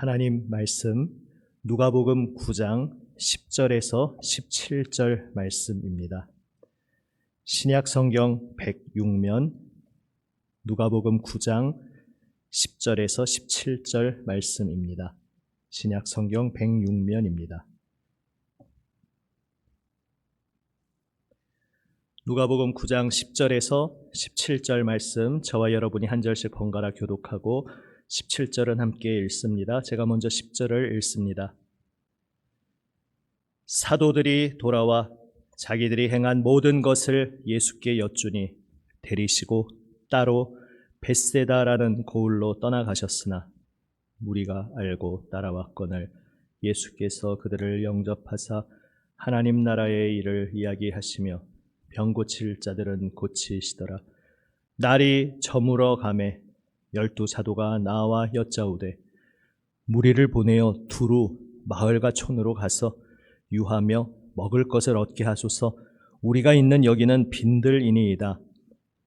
하나님 말씀 누가복음 9장 10절에서 17절 말씀입니다. 신약 성경 106면 누가복음 9장 10절에서 17절 말씀입니다. 신약 성경 106면입니다. 누가복음 9장 10절에서 17절 말씀, 저와 여러분이 한 절씩 번갈아 교독하고 17절은 함께 읽습니다. 제가 먼저 10절을 읽습니다. 사도들이 돌아와 자기들이 행한 모든 것을 예수께 여쭈니 데리시고 따로 벳세다라는 고을로 떠나가셨으나 무리가 알고 따라왔거늘 예수께서 그들을 영접하사 하나님 나라의 일을 이야기하시며 병 고칠 자들은 고치시더라. 날이 저물어 가매 12 사도가 나와 여짜오되 무리를 보내어 두루 마을과 촌으로 가서 유하며 먹을 것을 얻게 하소서. 우리가 있는 여기는 빈들이니이다.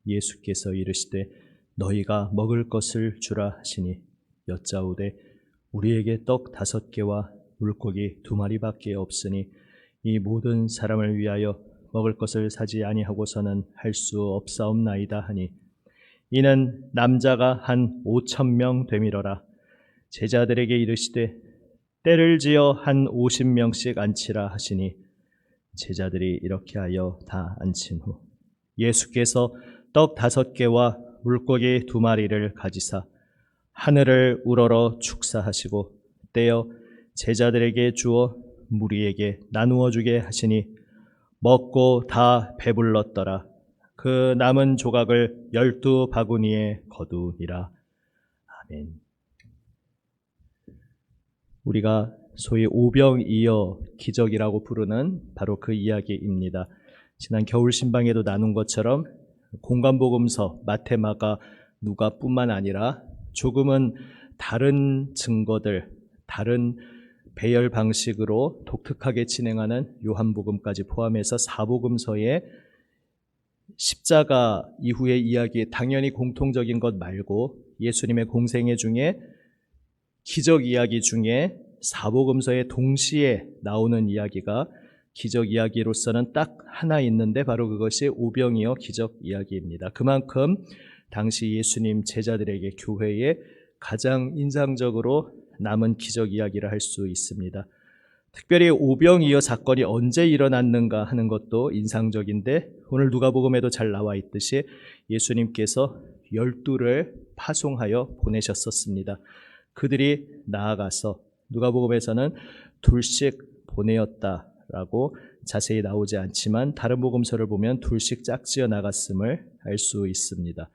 예수께서 이르시되 너희가 먹을 것을 주라 하시니 여짜오되 우리에게 떡 5개와 물고기 2마리밖에 없으니 이 모든 사람을 위하여 먹을 것을 사지 아니하고서는 할 수 없사옵나이다 하니 이는 남자가 한 5,000명 되밀어라. 제자들에게 이르시되 때를 지어 한 50명씩 앉히라 하시니 제자들이 이렇게 하여 다 앉힌 후 예수께서 떡 5개와 물고기 2마리를 가지사 하늘을 우러러 축사하시고 떼어 제자들에게 주어 무리에게 나누어 주게 하시니 먹고 다 배불렀더라. 그 남은 조각을 12 바구니에 거두니라. 아멘. 우리가 소위 오병이어 기적이라고 부르는 바로 그 이야기입니다. 지난 겨울 신방에도 나눈 것처럼 공관복음서 마태, 마가, 누가뿐만 아니라 조금은 다른 증거들, 다른 배열 방식으로 독특하게 진행하는 요한복음까지 포함해서 사복음서의 십자가 이후의 이야기, 당연히 공통적인 것 말고 예수님의 공생애 중에 기적 이야기 중에 사복음서에 동시에 나오는 이야기가 기적 이야기로서는 딱 하나 있는데 바로 그것이 오병이어 기적 이야기입니다. 그만큼 당시 예수님 제자들에게 교회에 가장 인상적으로 남은 기적 이야기를 할 수 있습니다. 특별히 오병이어 사건이 언제 일어났는가 하는 것도 인상적인데 오늘 누가복음에도 잘 나와 있듯이 예수님께서 12를 파송하여 보내셨었습니다. 그들이 나아가서 누가복음에서는 둘씩 보내었다라고 자세히 나오지 않지만 다른 복음서를 보면 둘씩 짝지어 나갔음을 알 수 있습니다.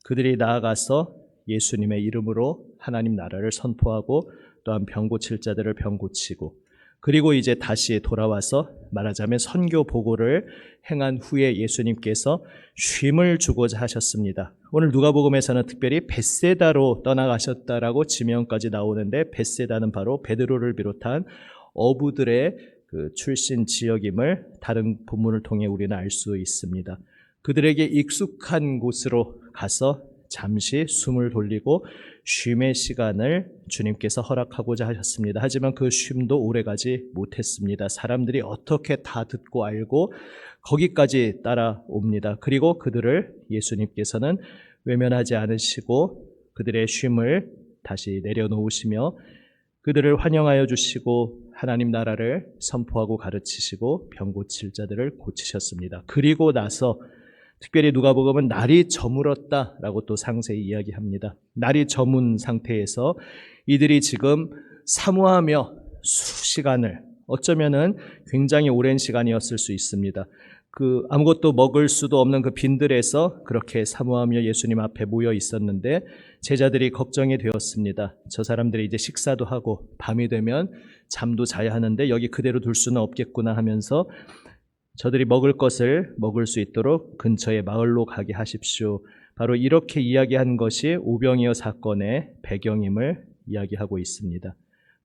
그들이 나아가서 예수님의 이름으로 하나님 나라를 선포하고 또한 병 고칠 자들을 병 고치고 그리고 이제 다시 돌아와서 말하자면 선교 보고를 행한 후에 예수님께서 쉼을 주고자 하셨습니다. 오늘 누가복음에서는 특별히 벳세다로 떠나가셨다라고 지명까지 나오는데 벳세다는 바로 베드로를 비롯한 어부들의 그 출신 지역임을 다른 본문을 통해 우리는 알 수 있습니다. 그들에게 익숙한 곳으로 가서 잠시 숨을 돌리고 쉼의 시간을 주님께서 허락하고자 하셨습니다. 하지만 그 쉼도 오래가지 못했습니다. 사람들이 어떻게 다 듣고 알고 거기까지 따라옵니다. 그리고 그들을 예수님께서는 외면하지 않으시고 그들의 쉼을 다시 내려놓으시며 그들을 환영하여 주시고 하나님 나라를 선포하고 가르치시고 병 고칠 자들을 고치셨습니다. 그리고 나서 특별히 누가복음은 날이 저물었다라고 또 상세히 이야기합니다. 날이 저문 상태에서 이들이 지금 사모하며 수시간을 어쩌면은 굉장히 오랜 시간이었을 수 있습니다. 그 아무것도 먹을 수도 없는 그 빈들에서 그렇게 사모하며 예수님 앞에 모여 있었는데 제자들이 걱정이 되었습니다. 저 사람들이 이제 식사도 하고 밤이 되면 잠도 자야 하는데 여기 그대로 둘 수는 없겠구나 하면서 저들이 먹을 것을 먹을 수 있도록 근처의 마을로 가게 하십시오. 바로 이렇게 이야기한 것이 오병이어 사건의 배경임을 이야기하고 있습니다.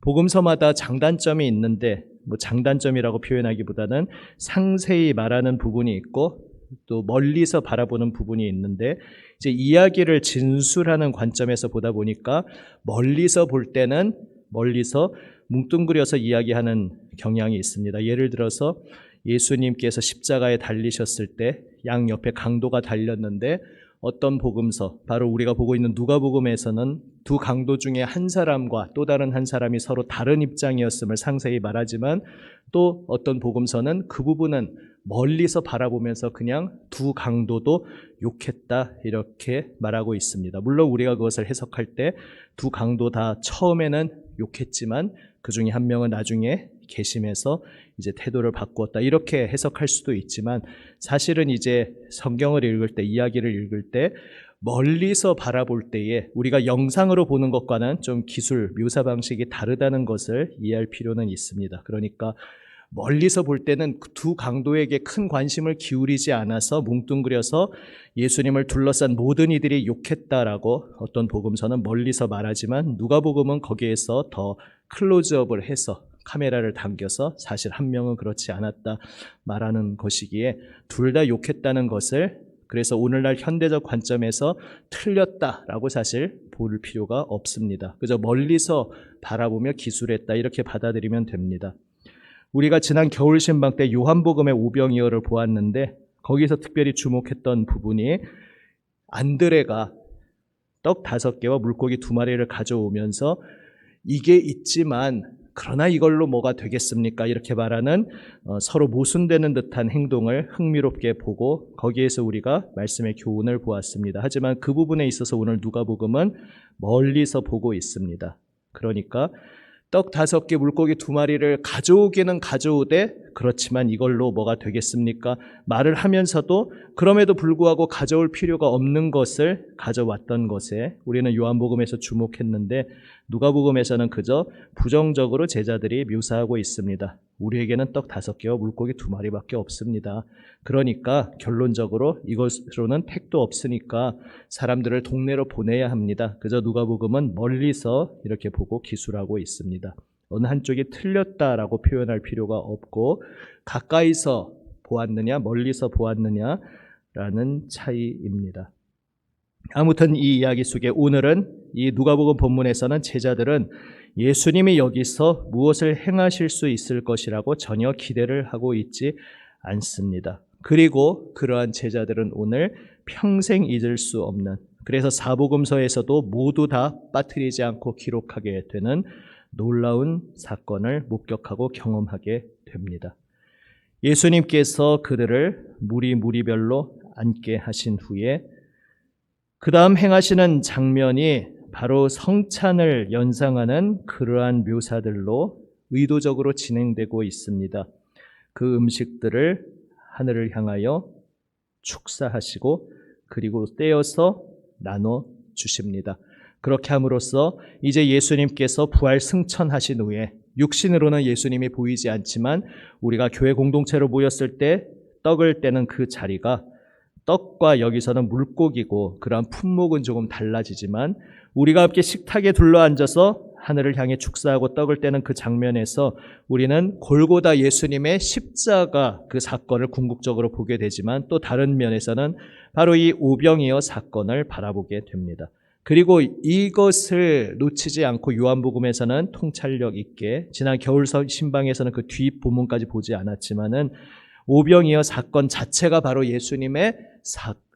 복음서마다 장단점이 있는데 장단점이라고 표현하기보다는 상세히 말하는 부분이 있고 또 멀리서 바라보는 부분이 있는데 이제 이야기를 진술하는 관점에서 보다 보니까 멀리서 볼 때는 멀리서 뭉뚱그려서 이야기하는 경향이 있습니다. 예를 들어서 예수님께서 십자가에 달리셨을 때 양옆에 강도가 달렸는데 어떤 복음서, 바로 우리가 보고 있는 누가복음에서는 두 강도 중에 한 사람과 또 다른 한 사람이 서로 다른 입장이었음을 상세히 말하지만, 또 어떤 복음서는 그 부분은 멀리서 바라보면서 그냥 두 강도도 욕했다 이렇게 말하고 있습니다. 물론 우리가 그것을 해석할 때 두 강도 다 처음에는 욕했지만 그 중에 한 명은 나중에 개심해서 이제 태도를 바꾸었다 이렇게 해석할 수도 있지만, 사실은 이제 성경을 읽을 때, 이야기를 읽을 때 멀리서 바라볼 때에 우리가 영상으로 보는 것과는 좀 기술, 묘사 방식이 다르다는 것을 이해할 필요는 있습니다. 그러니까 멀리서 볼 때는 두 강도에게 큰 관심을 기울이지 않아서 뭉뚱그려서 예수님을 둘러싼 모든 이들이 욕했다라고 어떤 복음서는 멀리서 말하지만, 누가복음은 거기에서 더 클로즈업을 해서 카메라를 당겨서 사실 한 명은 그렇지 않았다 말하는 것이기에 둘 다 욕했다는 것을, 그래서 오늘날 현대적 관점에서 틀렸다라고 사실 볼 필요가 없습니다. 그저 멀리서 바라보며 기술했다 이렇게 받아들이면 됩니다. 우리가 지난 겨울 신방 때 요한복음의 오병이어를 보았는데 거기서 특별히 주목했던 부분이 안드레가 떡 5개와 물고기 2마리를 가져오면서 이게 있지만 그러나 이걸로 뭐가 되겠습니까? 이렇게 말하는 서로 모순되는 듯한 행동을 흥미롭게 보고 거기에서 우리가 말씀의 교훈을 보았습니다. 하지만 그 부분에 있어서 오늘 누가복음은 멀리서 보고 있습니다. 그러니까 떡 5개, 물고기 2마리를 가져오기는 가져오되 그렇지만 이걸로 뭐가 되겠습니까? 말을 하면서도 그럼에도 불구하고 가져올 필요가 없는 것을 가져왔던 것에 우리는 요한복음에서 주목했는데, 누가복음에서는 그저 부정적으로 제자들이 묘사하고 있습니다. 우리에게는 떡 5개와 물고기 2마리밖에 없습니다. 그러니까 결론적으로 이것으로는 택도 없으니까 사람들을 동네로 보내야 합니다. 그저 누가복음은 멀리서 이렇게 보고 기술하고 있습니다. 어느 한쪽이 틀렸다라고 표현할 필요가 없고, 가까이서 보았느냐 멀리서 보았느냐라는 차이입니다. 아무튼 이 이야기 속에 오늘은 이 누가복음 본문에서는 제자들은 예수님이 여기서 무엇을 행하실 수 있을 것이라고 전혀 기대를 하고 있지 않습니다. 그리고 그러한 제자들은 오늘 평생 잊을 수 없는, 그래서 사복음서에서도 모두 다 빠뜨리지 않고 기록하게 되는 놀라운 사건을 목격하고 경험하게 됩니다. 예수님께서 그들을 무리별로 앉게 하신 후에 그 다음 행하시는 장면이 바로 성찬을 연상하는 그러한 묘사들로 의도적으로 진행되고 있습니다. 그 음식들을 하늘을 향하여 축사하시고 그리고 떼어서 나눠 주십니다. 그렇게 함으로써 이제 예수님께서 부활 승천하신 후에 육신으로는 예수님이 보이지 않지만 우리가 교회 공동체로 모였을 때 떡을 떼는 그 자리가 떡과 여기서는 물고기고 그러한 품목은 조금 달라지지만 우리가 함께 식탁에 둘러앉아서 하늘을 향해 축사하고 떡을 떼는 그 장면에서 우리는 골고다 예수님의 십자가 그 사건을 궁극적으로 보게 되지만 또 다른 면에서는 바로 이 오병이어 사건을 바라보게 됩니다. 그리고 이것을 놓치지 않고 요한복음에서는 통찰력 있게 지난 겨울 신방에서는 그 뒷 본문까지 보지 않았지만은 오병이어 사건 자체가 바로 예수님의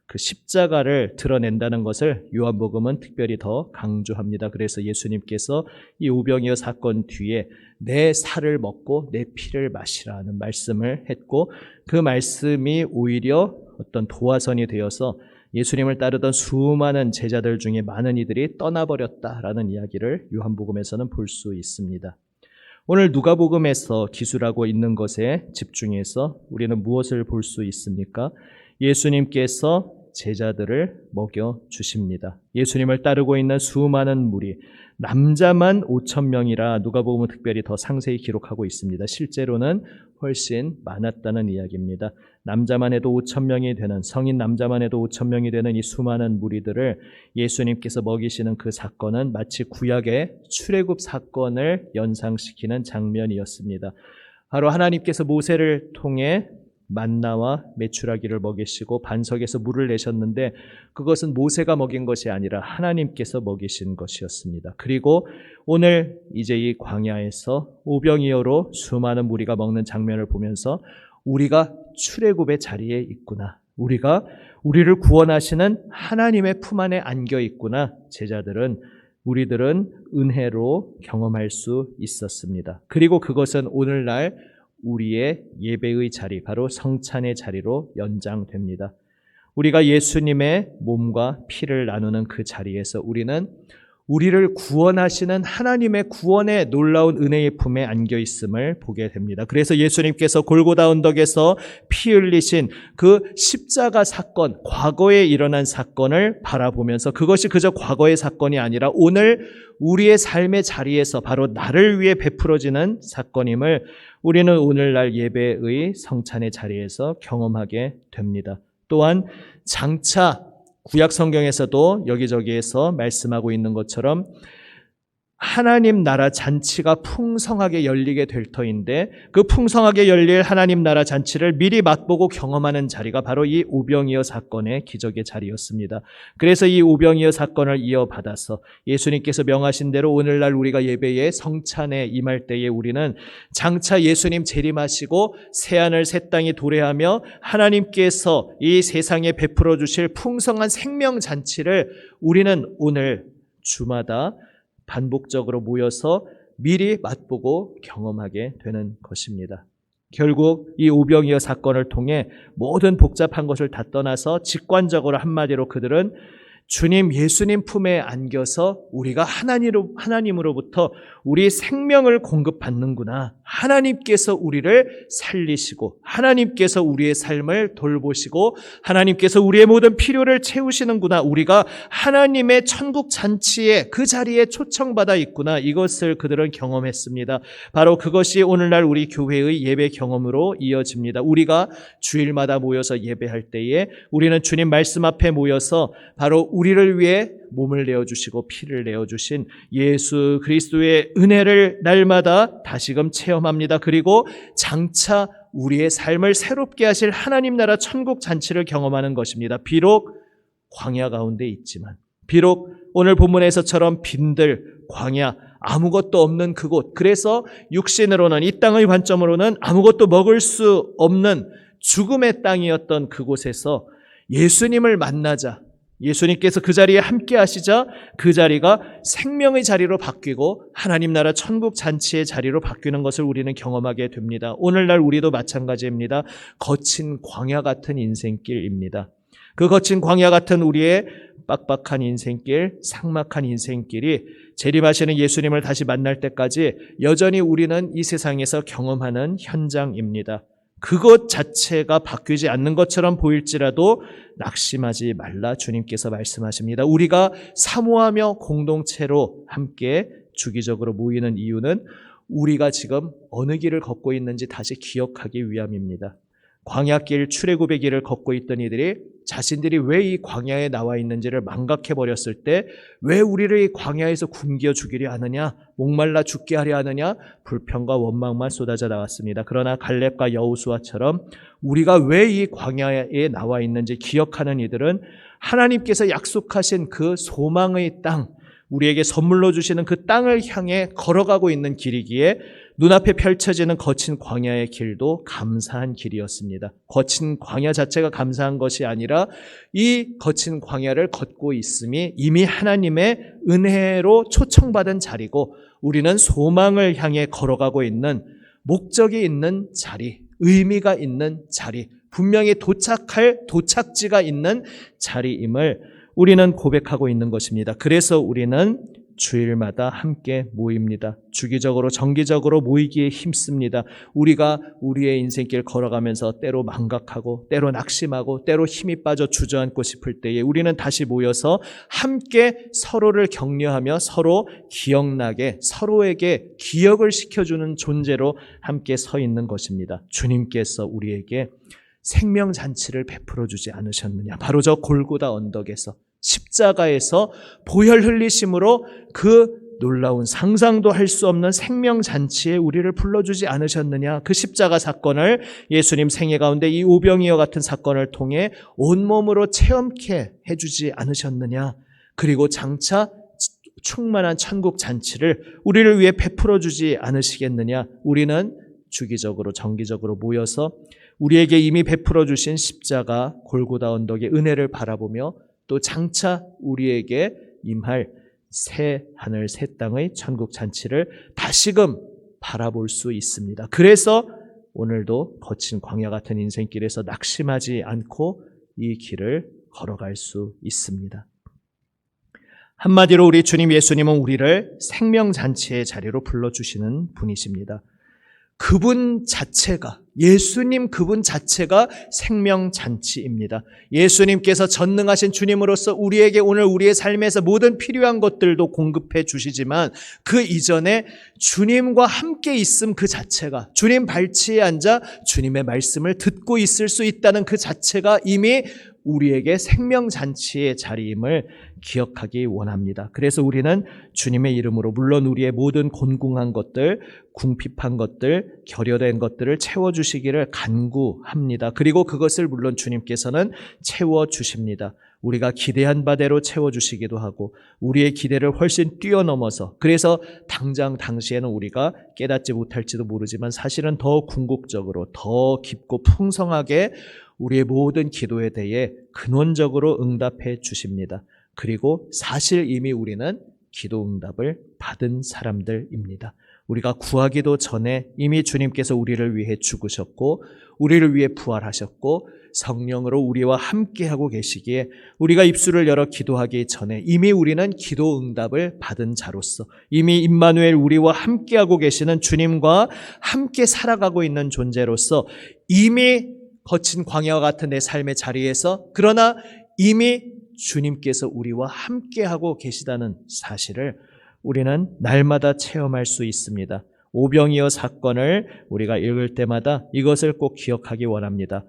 그 십자가를 드러낸다는 것을 요한복음은 특별히 더 강조합니다. 그래서 예수님께서 이 오병이어 사건 뒤에 내 살을 먹고 내 피를 마시라는 말씀을 했고 그 말씀이 오히려 어떤 도화선이 되어서 예수님을 따르던 수많은 제자들 중에 많은 이들이 떠나버렸다라는 이야기를 요한복음에서는 볼 수 있습니다. 오늘 누가복음에서 기술하고 있는 것에 집중해서 우리는 무엇을 볼 수 있습니까? 예수님께서 제자들을 먹여 주십니다. 예수님을 따르고 있는 수많은 무리, 남자만 5,000명이라 누가복음은 특별히 더 상세히 기록하고 있습니다. 실제로는 훨씬 많았다는 이야기입니다. 남자만 해도 5,000명이 되는, 성인 남자만 해도 5,000명이 되는 이 수많은 무리들을 예수님께서 먹이시는 그 사건은 마치 구약의 출애굽 사건을 연상시키는 장면이었습니다. 바로 하나님께서 모세를 통해 만나와 메추라기를 먹이시고 반석에서 물을 내셨는데 그것은 모세가 먹인 것이 아니라 하나님께서 먹이신 것이었습니다. 그리고 오늘 이제 이 광야에서 오병이어로 수많은 무리가 먹는 장면을 보면서 우리가 출애굽의 자리에 있구나. 우리를 구원하시는 하나님의 품 안에 안겨 있구나. 우리들은 은혜로 경험할 수 있었습니다. 그리고 그것은 오늘날 우리의 예배의 자리, 바로 성찬의 자리로 연장됩니다. 우리가 예수님의 몸과 피를 나누는 그 자리에서 우리를 구원하시는 하나님의 구원의 놀라운 은혜의 품에 안겨 있음을 보게 됩니다. 그래서 예수님께서 골고다 언덕에서 피 흘리신 그 십자가 사건, 과거에 일어난 사건을 바라보면서 그것이 그저 과거의 사건이 아니라 오늘 우리의 삶의 자리에서 바로 나를 위해 베풀어지는 사건임을 우리는 오늘날 예배의 성찬의 자리에서 경험하게 됩니다. 또한 장차 구약 성경에서도 여기저기에서 말씀하고 있는 것처럼 하나님 나라 잔치가 풍성하게 열리게 될 터인데 그 풍성하게 열릴 하나님 나라 잔치를 미리 맛보고 경험하는 자리가 바로 이 오병이어 사건의 기적의 자리였습니다. 그래서 이 오병이어 사건을 이어받아서 예수님께서 명하신 대로 오늘날 우리가 예배의 성찬에 임할 때에 우리는 장차 예수님 재림하시고 새하늘 새 땅이 도래하며 하나님께서 이 세상에 베풀어 주실 풍성한 생명 잔치를 우리는 오늘 주마다 반복적으로 모여서 미리 맛보고 경험하게 되는 것입니다. 결국 이 오병이어 사건을 통해 모든 복잡한 것을 다 떠나서 직관적으로 한마디로 그들은 주님 예수님 품에 안겨서 우리가 하나님으로부터 우리 생명을 공급받는구나. 하나님께서 우리를 살리시고 하나님께서 우리의 삶을 돌보시고 하나님께서 우리의 모든 필요를 채우시는구나. 우리가 하나님의 천국 잔치에 그 자리에 초청받아 있구나. 이것을 그들은 경험했습니다. 바로 그것이 오늘날 우리 교회의 예배 경험으로 이어집니다. 우리가 주일마다 모여서 예배할 때에 우리는 주님 말씀 앞에 모여서 바로 우리를 위해 몸을 내어주시고 피를 내어주신 예수 그리스도의 은혜를 날마다 다시금 체험합니다. 그리고 장차 우리의 삶을 새롭게 하실 하나님 나라 천국 잔치를 경험하는 것입니다. 비록 광야 가운데 있지만, 비록 오늘 본문에서처럼 빈들, 광야, 아무것도 없는 그곳, 그래서 육신으로는 이 땅의 관점으로는 아무것도 먹을 수 없는 죽음의 땅이었던 그곳에서 예수님을 만나자, 예수님께서 그 자리에 함께 하시자 그 자리가 생명의 자리로 바뀌고 하나님 나라 천국 잔치의 자리로 바뀌는 것을 우리는 경험하게 됩니다. 오늘날 우리도 마찬가지입니다. 거친 광야 같은 인생길입니다. 그 거친 광야 같은 우리의 빡빡한 인생길, 삭막한 인생길이 재림하시는 예수님을 다시 만날 때까지 여전히 우리는 이 세상에서 경험하는 현장입니다. 그것 자체가 바뀌지 않는 것처럼 보일지라도 낙심하지 말라 주님께서 말씀하십니다. 우리가 사모하며 공동체로 함께 주기적으로 모이는 이유는 우리가 지금 어느 길을 걷고 있는지 다시 기억하기 위함입니다. 광야길, 출애굽의 길을 걷고 있던 이들이 자신들이 왜 이 광야에 나와 있는지를 망각해 버렸을 때 왜 우리를 이 광야에서 굶겨 죽이려 하느냐, 목말라 죽게 하려 하느냐, 불평과 원망만 쏟아져 나왔습니다. 그러나 갈렙과 여호수아처럼 우리가 왜 이 광야에 나와 있는지 기억하는 이들은 하나님께서 약속하신 그 소망의 땅, 우리에게 선물로 주시는 그 땅을 향해 걸어가고 있는 길이기에 눈앞에 펼쳐지는 거친 광야의 길도 감사한 길이었습니다. 거친 광야 자체가 감사한 것이 아니라 이 거친 광야를 걷고 있음이 이미 하나님의 은혜로 초청받은 자리고 우리는 소망을 향해 걸어가고 있는 목적이 있는 자리, 의미가 있는 자리, 분명히 도착할 도착지가 있는 자리임을 우리는 고백하고 있는 것입니다. 그래서 우리는 주일마다 함께 모입니다. 주기적으로 정기적으로 모이기에 힘씁니다. 우리가 우리의 인생길 걸어가면서 때로 망각하고 때로 낙심하고 때로 힘이 빠져 주저앉고 싶을 때에 우리는 다시 모여서 함께 서로를 격려하며 서로 기억나게 서로에게 기억을 시켜주는 존재로 함께 서 있는 것입니다. 주님께서 우리에게 생명잔치를 베풀어 주지 않으셨느냐. 바로 저 골고다 언덕에서 십자가에서 보혈 흘리심으로 그 놀라운 상상도 할 수 없는 생명잔치에 우리를 불러주지 않으셨느냐? 그 십자가 사건을 예수님 생애 가운데 이 오병이어 같은 사건을 통해 온몸으로 체험케 해주지 않으셨느냐? 그리고 장차 충만한 천국 잔치를 우리를 위해 베풀어 주지 않으시겠느냐? 우리는 주기적으로 정기적으로 모여서 우리에게 이미 베풀어 주신 십자가 골고다 언덕의 은혜를 바라보며 또 장차 우리에게 임할 새 하늘 새 땅의 천국 잔치를 다시금 바라볼 수 있습니다. 그래서 오늘도 거친 광야 같은 인생길에서 낙심하지 않고 이 길을 걸어갈 수 있습니다. 한마디로 우리 주님 예수님은 우리를 생명잔치의 자리로 불러주시는 분이십니다. 그분 자체가, 예수님 그분 자체가 생명잔치입니다. 예수님께서 전능하신 주님으로서 우리에게 오늘 우리의 삶에서 모든 필요한 것들도 공급해 주시지만 그 이전에 주님과 함께 있음 그 자체가, 주님 발치에 앉아 주님의 말씀을 듣고 있을 수 있다는 그 자체가 이미 우리에게 생명잔치의 자리임을 기억하기 원합니다. 그래서 우리는 주님의 이름으로 물론 우리의 모든 곤궁한 것들, 궁핍한 것들, 결여된 것들을 채워주시기를 간구합니다. 그리고 그것을 물론 주님께서는 채워주십니다. 우리가 기대한 바대로 채워주시기도 하고 우리의 기대를 훨씬 뛰어넘어서, 그래서 당시에는 우리가 깨닫지 못할지도 모르지만 사실은 더 궁극적으로 더 깊고 풍성하게 우리의 모든 기도에 대해 근원적으로 응답해 주십니다. 그리고 사실 이미 우리는 기도 응답을 받은 사람들입니다. 우리가 구하기도 전에 이미 주님께서 우리를 위해 죽으셨고 우리를 위해 부활하셨고 성령으로 우리와 함께하고 계시기에 우리가 입술을 열어 기도하기 전에 이미 우리는 기도 응답을 받은 자로서 이미 임마누엘 우리와 함께하고 계시는 주님과 함께 살아가고 있는 존재로서 이미 거친 광야와 같은 내 삶의 자리에서, 그러나 이미 주님께서 우리와 함께하고 계시다는 사실을 우리는 날마다 체험할 수 있습니다. 오병이어 사건을 우리가 읽을 때마다 이것을 꼭 기억하기 원합니다.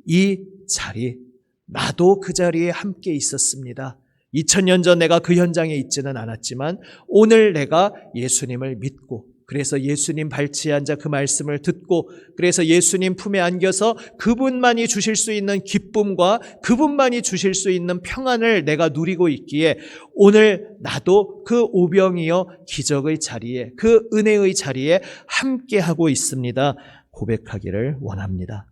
이 자리, 나도 그 자리에 함께 있었습니다. 2000년 전 내가 그 현장에 있지는 않았지만 오늘 내가 예수님을 믿고 그래서 예수님 발치에 앉아 그 말씀을 듣고 그래서 예수님 품에 안겨서 그분만이 주실 수 있는 기쁨과 그분만이 주실 수 있는 평안을 내가 누리고 있기에 오늘 나도 그 오병이어 기적의 자리에, 그 은혜의 자리에 함께하고 있습니다. 고백하기를 원합니다.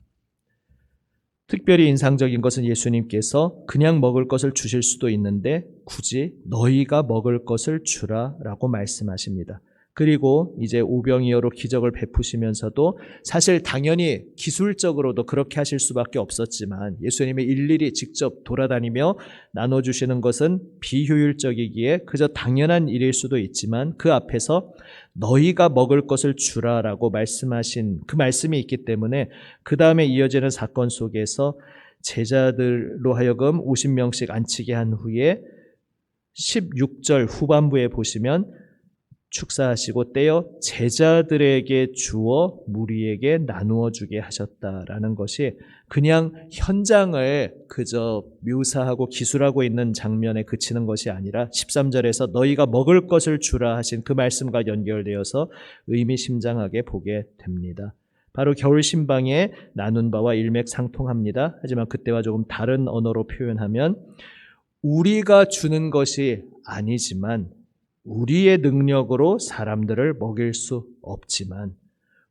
특별히 인상적인 것은 예수님께서 그냥 먹을 것을 주실 수도 있는데 굳이 너희가 먹을 것을 주라 라고 말씀하십니다. 그리고 이제 오병이어로 기적을 베푸시면서도 사실 당연히 기술적으로도 그렇게 하실 수밖에 없었지만 예수님이 일일이 직접 돌아다니며 나눠주시는 것은 비효율적이기에 그저 당연한 일일 수도 있지만 그 앞에서 너희가 먹을 것을 주라라고 말씀하신 그 말씀이 있기 때문에 그 다음에 이어지는 사건 속에서 제자들로 하여금 50명씩 앉히게 한 후에 16절 후반부에 보시면 축사하시고 떼어 제자들에게 주어 무리에게 나누어 주게 하셨다라는 것이 그냥 현장을 그저 묘사하고 기술하고 있는 장면에 그치는 것이 아니라 13절에서 너희가 먹을 것을 주라 하신 그 말씀과 연결되어서 의미심장하게 보게 됩니다. 바로 겨울 신방에 나눈 바와 일맥상통합니다. 하지만 그때와 조금 다른 언어로 표현하면 우리가 주는 것이 아니지만 우리의 능력으로 사람들을 먹일 수 없지만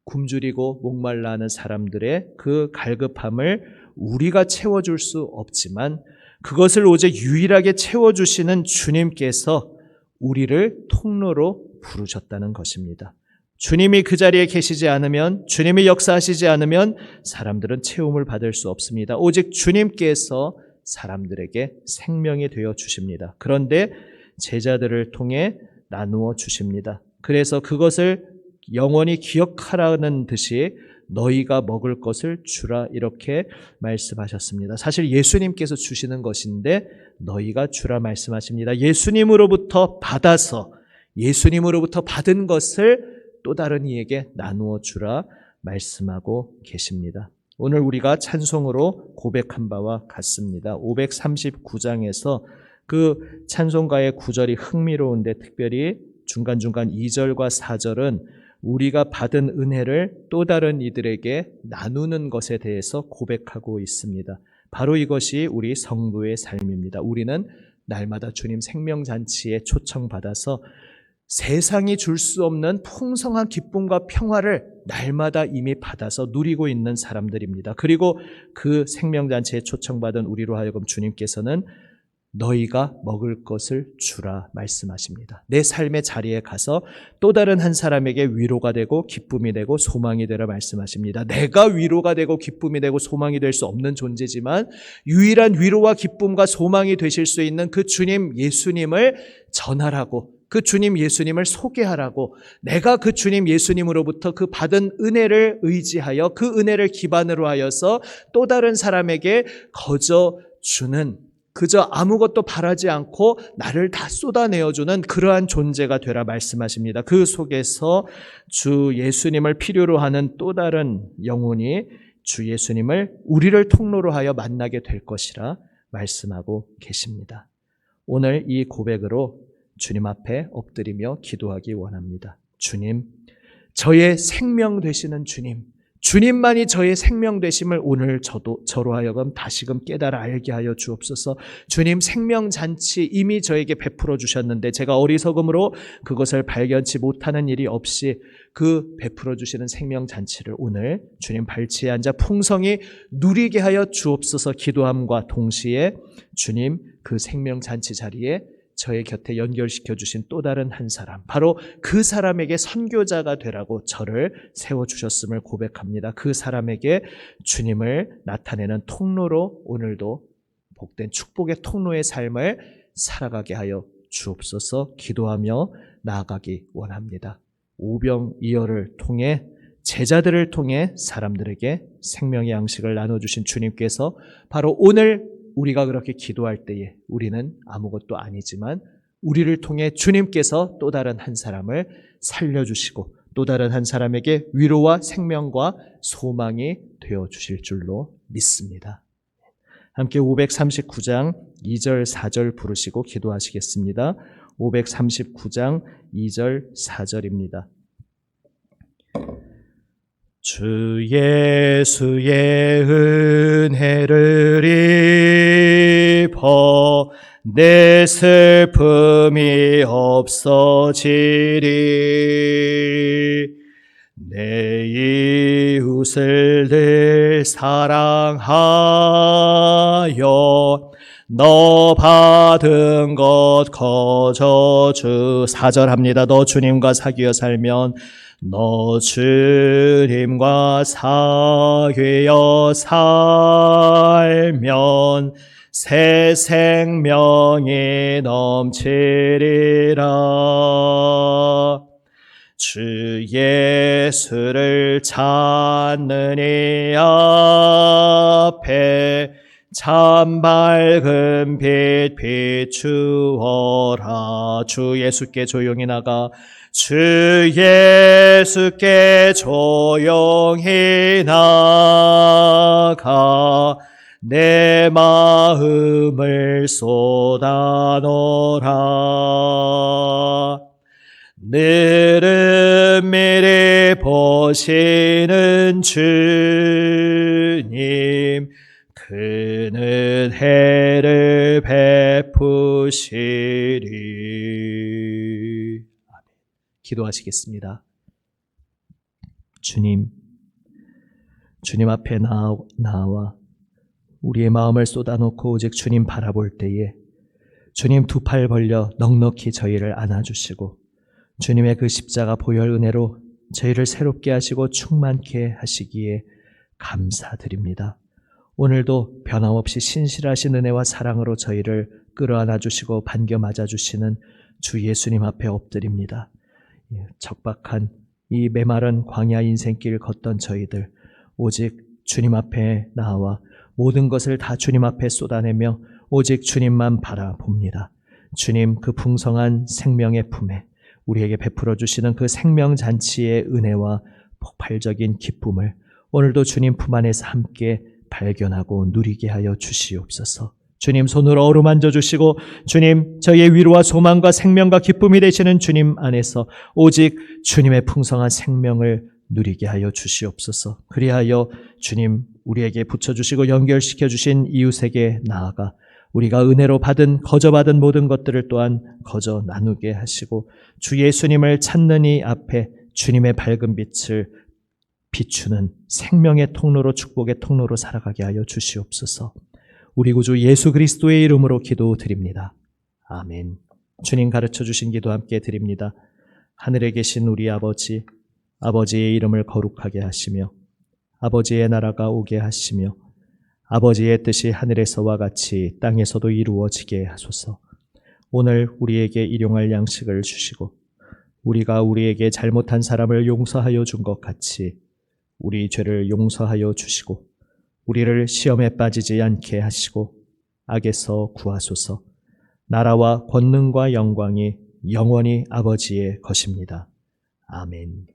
굶주리고 목말라 하는 사람들의 그 갈급함을 우리가 채워줄 수 없지만 그것을 오직 유일하게 채워주시는 주님께서 우리를 통로로 부르셨다는 것입니다. 주님이 그 자리에 계시지 않으면, 주님이 역사하시지 않으면 사람들은 체험을 받을 수 없습니다. 오직 주님께서 사람들에게 생명이 되어 주십니다. 그런데 제자들을 통해 나누어 주십니다. 그래서 그것을 영원히 기억하라는 듯이 너희가 먹을 것을 주라 이렇게 말씀하셨습니다. 사실 예수님께서 주시는 것인데 너희가 주라 말씀하십니다. 예수님으로부터 받아서 예수님으로부터 받은 것을 또 다른 이에게 나누어 주라 말씀하고 계십니다. 오늘 우리가 찬송으로 고백한 바와 같습니다. 539장에서 그 찬송가의 구절이 흥미로운데 특별히 중간중간 2절과 4절은 우리가 받은 은혜를 또 다른 이들에게 나누는 것에 대해서 고백하고 있습니다. 바로 이것이 우리 성도의 삶입니다. 우리는 날마다 주님 생명잔치에 초청받아서 세상이 줄 수 없는 풍성한 기쁨과 평화를 날마다 이미 받아서 누리고 있는 사람들입니다. 그리고 그 생명잔치에 초청받은 우리로 하여금 주님께서는 너희가 먹을 것을 주라 말씀하십니다. 내 삶의 자리에 가서 또 다른 한 사람에게 위로가 되고 기쁨이 되고 소망이 되라 말씀하십니다. 내가 위로가 되고 기쁨이 되고 소망이 될 수 없는 존재지만 유일한 위로와 기쁨과 소망이 되실 수 있는 그 주님 예수님을 전하라고, 그 주님 예수님을 소개하라고, 내가 그 주님 예수님으로부터 그 받은 은혜를 의지하여 그 은혜를 기반으로 하여서 또 다른 사람에게 거저 주는, 그저 아무것도 바라지 않고 나를 다 쏟아내어주는 그러한 존재가 되라 말씀하십니다. 그 속에서 주 예수님을 필요로 하는 또 다른 영혼이 주 예수님을 우리를 통로로 하여 만나게 될 것이라 말씀하고 계십니다. 오늘 이 고백으로 주님 앞에 엎드리며 기도하기 원합니다. 주님, 저의 생명 되시는 주님, 주님만이 저의 생명 되심을 오늘 저로 하여금 다시금 깨달아 알게 하여 주옵소서. 주님 생명잔치 이미 저에게 베풀어 주셨는데 제가 어리석음으로 그것을 발견치 못하는 일이 없이 그 베풀어 주시는 생명잔치를 오늘 주님 발치에 앉아 풍성히 누리게 하여 주옵소서. 기도함과 동시에 주님 그 생명잔치 자리에 저의 곁에 연결시켜 주신 또 다른 한 사람, 바로 그 사람에게 선교자가 되라고 저를 세워주셨음을 고백합니다. 그 사람에게 주님을 나타내는 통로로 오늘도 복된 축복의 통로의 삶을 살아가게 하여 주옵소서. 기도하며 나아가기 원합니다. 오병이어를 통해, 제자들을 통해 사람들에게 생명의 양식을 나눠주신 주님께서 바로 오늘 우리가 그렇게 기도할 때에 우리는 아무것도 아니지만 우리를 통해 주님께서 또 다른 한 사람을 살려주시고 또 다른 한 사람에게 위로와 생명과 소망이 되어주실 줄로 믿습니다. 함께 539장 2절 4절 부르시고 기도하시겠습니다. 539장 2절 4절입니다. 주 예수의 은혜를 입어 내 슬픔이 없어지리. 내 이웃을 늘 사랑하여 너 받은 것 거저 주. 4절 합니다. 너 주님과 사귀어 살면, 너 주님과 사귀어 살면 새 생명이 넘치리라. 주 예수를 찾는 이 앞에 참 밝은 빛 비추어라. 주 예수께 조용히 나가, 주 예수께 조용히 나가 내 마음을 쏟아놓으라. 늘은 미리 보시는 주님, 그는 해를 베푸시리. 기도하시겠습니다. 주님 앞에 나와 우리의 마음을 쏟아놓고 오직 주님 바라볼 때에 주님 두 팔 벌려 넉넉히 저희를 안아주시고 주님의 그 십자가 보혈 은혜로 저희를 새롭게 하시고 충만케 하시기에 감사드립니다. 오늘도 변함없이 신실하신 은혜와 사랑으로 저희를 끌어안아 주시고 반겨 맞아 주시는 주 예수님 앞에 엎드립니다. 적박한 이 메마른 광야 인생길 걷던 저희들, 오직 주님 앞에 나와 모든 것을 다 주님 앞에 쏟아내며 오직 주님만 바라봅니다. 주님 그 풍성한 생명의 품에 우리에게 베풀어 주시는 그 생명잔치의 은혜와 폭발적인 기쁨을 오늘도 주님 품 안에서 함께 발견하고 누리게 하여 주시옵소서. 주님 손으로 어루만져 주시고 주님 저희의 위로와 소망과 생명과 기쁨이 되시는 주님 안에서 오직 주님의 풍성한 생명을 누리게 하여 주시옵소서. 그리하여 주님 우리에게 붙여주시고 연결시켜 주신 이웃에게 나아가 우리가 은혜로 거저 받은 모든 것들을 또한 거저 나누게 하시고 주 예수님을 찾는 이 앞에 주님의 밝은 빛을 비추는 생명의 통로로 축복의 통로로 살아가게 하여 주시옵소서. 우리 구주 예수 그리스도의 이름으로 기도드립니다. 아멘. 주님 가르쳐 주신 기도 함께 드립니다. 하늘에 계신 우리 아버지, 아버지의 이름을 거룩하게 하시며 아버지의 나라가 오게 하시며 아버지의 뜻이 하늘에서와 같이 땅에서도 이루어지게 하소서. 오늘 우리에게 일용할 양식을 주시고 우리가 우리에게 잘못한 사람을 용서하여 준 것 같이 우리 죄를 용서하여 주시고 우리를 시험에 빠지지 않게 하시고 악에서 구하소서. 나라와 권능과 영광이 영원히 아버지의 것입니다. 아멘.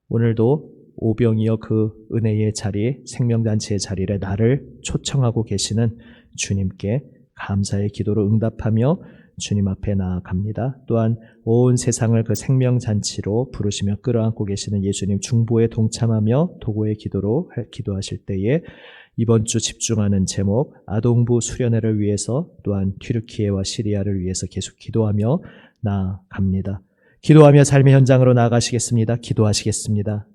오늘도 오병이어 그 은혜의 자리, 생명잔치의 자리에 나를 초청하고 계시는 주님께 감사의 기도로 응답하며 주님 앞에 나아갑니다. 또한 온 세상을 그 생명잔치로 부르시며 끌어안고 계시는 예수님 중보에 동참하며 도구의 기도로 기도하실 때에 이번 주 집중하는 제목 아동부 수련회를 위해서 또한 튀르키예와 시리아를 위해서 계속 기도하며 나아갑니다. 기도하며 삶의 현장으로 나아가시겠습니다. 기도하시겠습니다.